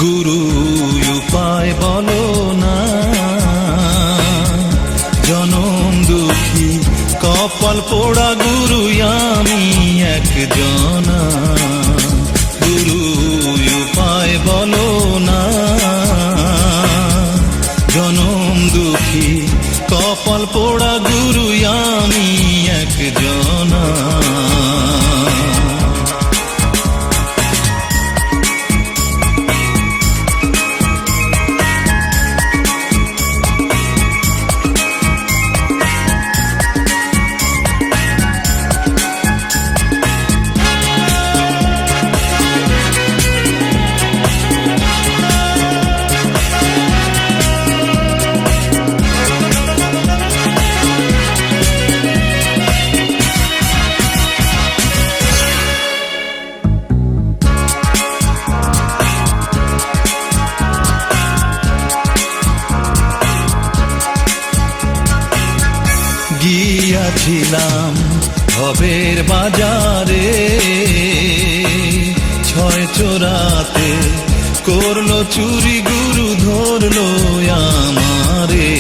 গুরু উপায় বলো না, জনম দুঃখী কপাল পোড়া গুরু আমি একজনা। গুরু উপায় বলো না, জনম দুঃখী কপাল পোড়া গুরু আমি একজনা। গিয়াছিলাম ভবের বাজারে, ছয় চোরাতে করলো চুরি গুরু ধরলো আমারে।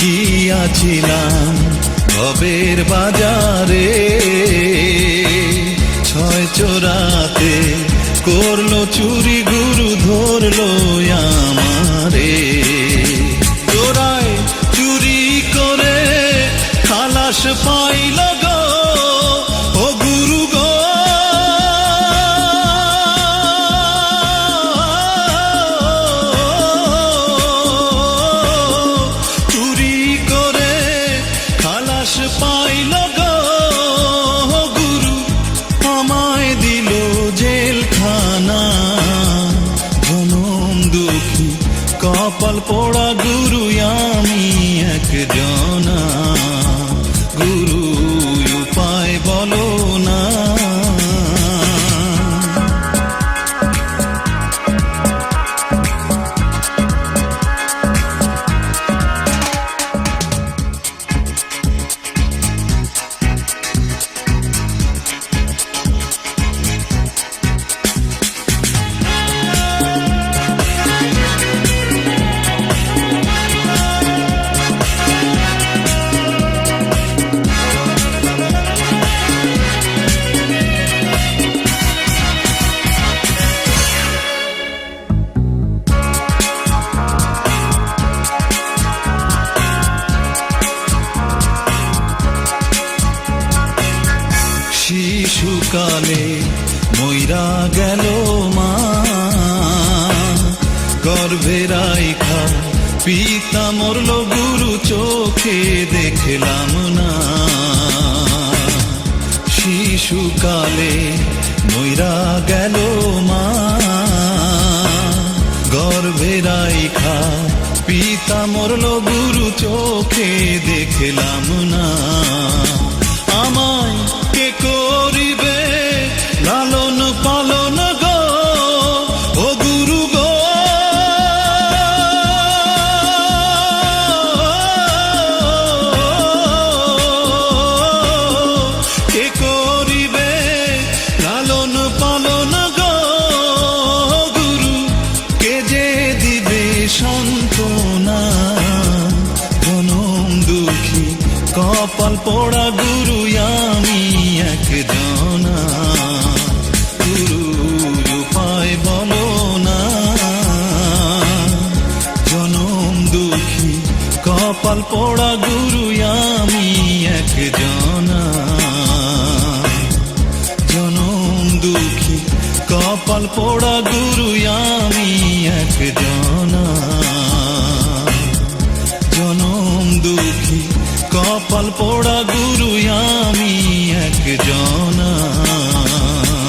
গিয়াছিলাম ভবের বাজারে, ছয় চোরাতে করলো চুরি গুরু ধরলো আমারে। খালাস পাইল গো ও গুরু গো, চুরি করে খালাস পাইল গো গুরু, আমায় দিল জেলখানা। জনম দুঃখী কপাল পোড়া গুরু আমি একজনা। গুরু উপায় বলো না, শিশুকালে মইরা গেল মা, গর্ভে রাইখা পিতা মরল গুরু চোখে দেখলাম না। শিশুকালে মইরা গেল মা, গর্ভে রাইখা পিতা মরল গুরু চোখে দেখলাম না। আমায় কে করিবে লালন পালন গো ও গুরু গো, কে করিবে লালন পালন গো গুরু, কে যে দিবে সান্ত্বনা। জনম দুঃখী কপাল পোড়া গুরু আমি একজনা। গুরু উপায় বলো না, জনম দুঃখী কপাল পোড়া গুরু আমি একজনা। জনম দুঃখী কপাল পোড়া গুরু আমি একজনা। জনম দুঃখী কপাল পোড়া গুরু আমি একজনা।